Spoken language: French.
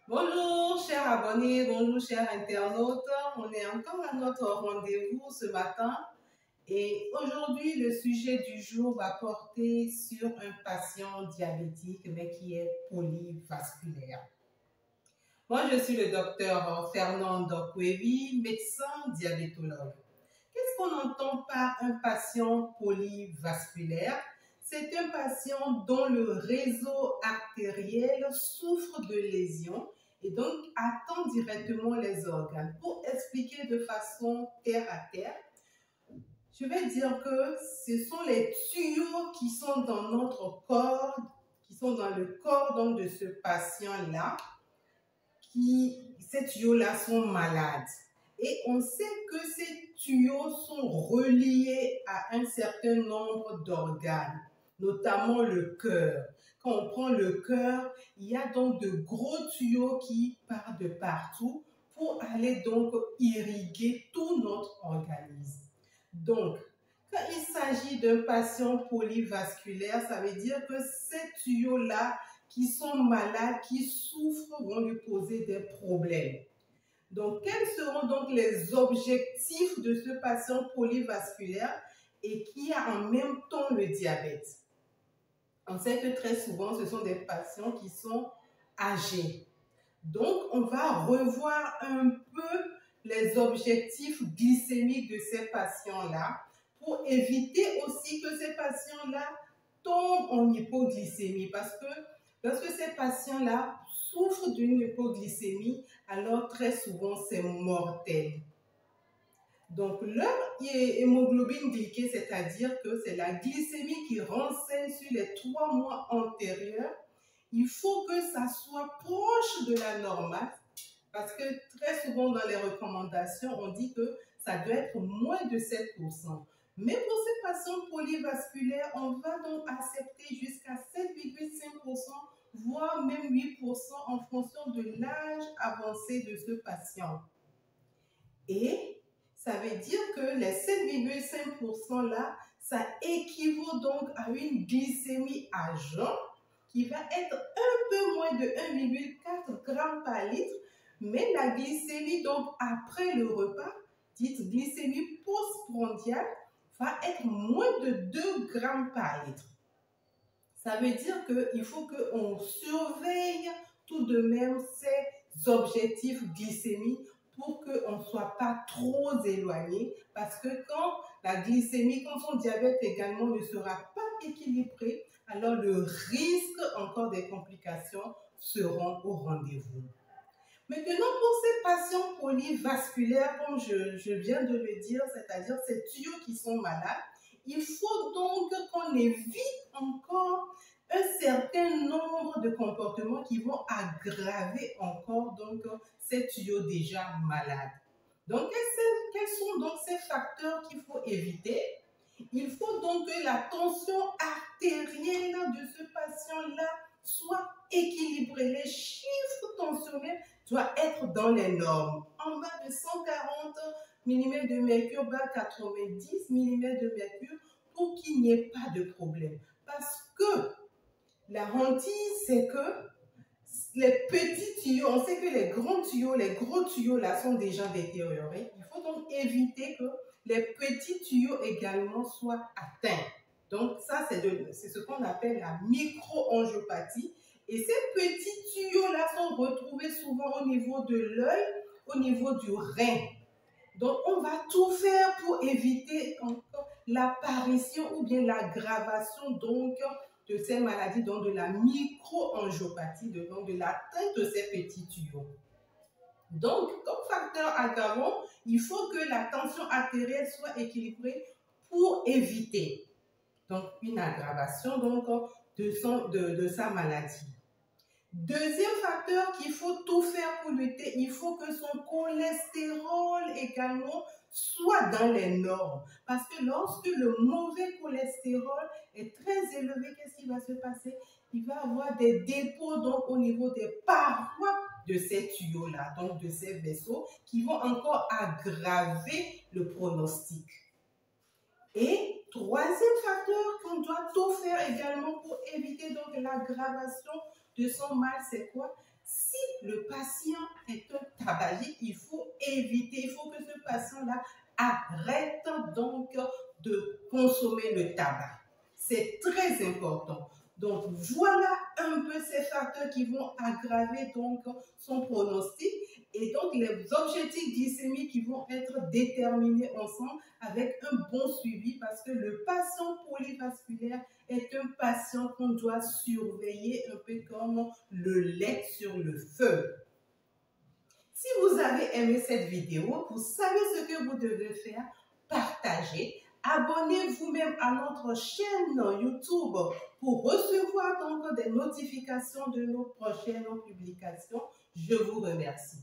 Bonjour chers abonnés, bonjour chers internautes. On est encore à notre rendez-vous ce matin et aujourd'hui le sujet du jour va porter sur un patient diabétique mais qui est polyvasculaire. Moi je suis le docteur Fernand Dokwevi, médecin diabétologue. Qu'est-ce qu'on entend par un patient polyvasculaire? C'est un patient dont le réseau artériel souffre de lésions et donc atteint directement les organes. Pour expliquer de façon terre à terre, je vais dire que ce sont les tuyaux qui sont dans notre corps, qui sont dans le corps donc, de ce patient-là, ces tuyaux-là sont malades. Et on sait que ces tuyaux sont reliés à un certain nombre d'organes, notamment le cœur. Quand on prend le cœur, il y a donc de gros tuyaux qui partent de partout pour aller donc irriguer tout notre organisme. Donc, quand il s'agit d'un patient polyvasculaire, ça veut dire que ces tuyaux-là qui sont malades, qui souffrent, vont lui poser des problèmes. Donc, quels seront donc les objectifs de ce patient polyvasculaire et qui a en même temps le diabète? On sait que très souvent, ce sont des patients qui sont âgés. Donc, on va revoir un peu les objectifs glycémiques de ces patients-là pour éviter aussi que ces patients-là tombent en hypoglycémie parce que lorsque ces patients-là souffrent d'une hypoglycémie, alors très souvent c'est mortel. Donc leur hémoglobine glyquée, c'est-à-dire que c'est la glycémie qui renseigne sur les 3 mois antérieurs, il faut que ça soit proche de la normale parce que très souvent dans les recommandations, on dit que ça doit être moins de 7%. Mais pour ces patients polyvasculaires, on va donc accepter jusqu'à 7,5%, voire même 8% en fonction de l'âge avancé de ce patient. Et ça veut dire que les 7,5% là, ça équivaut donc à une glycémie à jeun qui va être un peu moins de 1,4 g par litre, mais la glycémie donc après le repas, dite glycémie postprandiale, va être moins de 2 g par litre. Ça veut dire qu'il faut qu'on surveille tout de même ces objectifs glycémiques pour qu'on ne soit pas trop éloigné. Parce que quand la glycémie, quand son diabète également ne sera pas équilibré, alors le risque encore des complications seront au rendez-vous. Maintenant, pour ces patients polyvasculaires, comme je viens de le dire, c'est-à-dire ces tuyaux qui sont malades, il faut donc qu'on évite encore un certain nombre de comportements qui vont aggraver encore donc, ces tuyaux déjà malades. Donc, quels sont donc ces facteurs qu'il faut éviter? Il faut donc que la tension artérielle de ce patient-là soit équilibrée. Les chiffres tensionnels doivent être dans les normes. En bas de 140 mm de mercure, bas 90 mm de mercure, pour qu'il n'y ait pas de problème. Parce que la hantise, c'est que les petits tuyaux, on sait que les grands tuyaux, les gros tuyaux là sont déjà détériorés. Il faut donc éviter que les petits tuyaux également soient atteints. Donc ça, c'est ce qu'on appelle la microangiopathie. Et ces petits tuyaux là sont retrouvés souvent au niveau de l'œil, au niveau du rein. Donc on va tout faire pour éviter encore l'apparition ou bien l'aggravation donc de ces maladies, donc de la microangiopathie, donc de l'atteinte de ces petits tuyaux. Donc, comme facteur aggravant, il faut que la tension artérielle soit équilibrée pour éviter donc, une aggravation donc, de sa maladie. Deuxième facteur qu'il faut tout faire pour lutter, il faut que son cholestérol également soit dans les normes. Parce que lorsque le mauvais cholestérol est très élevé, qu'est-ce qui va se passer? Il va avoir des dépôts donc, au niveau des parois de ces tuyaux-là, donc de ces vaisseaux, qui vont encore aggraver le pronostic. Et troisième facteur qu'on doit tout faire également pour éviter donc l'aggravation de son mal, c'est quoi? Si le patient est un tabagique, il faut éviter, il faut que ce patient-là arrête donc de consommer le tabac. C'est très important. Donc, voilà un peu ces facteurs qui vont aggraver donc son pronostic et donc les objectifs glycémiques qui vont être déterminés ensemble avec un bon suivi parce que le patient polyvasculaire est un patient qu'on doit surveiller un peu comme le lait sur le feu. Si vous avez aimé cette vidéo, vous savez ce que vous devez faire, partagez. Abonnez-vous même à notre chaîne YouTube pour recevoir donc des notifications de nos prochaines publications. Je vous remercie.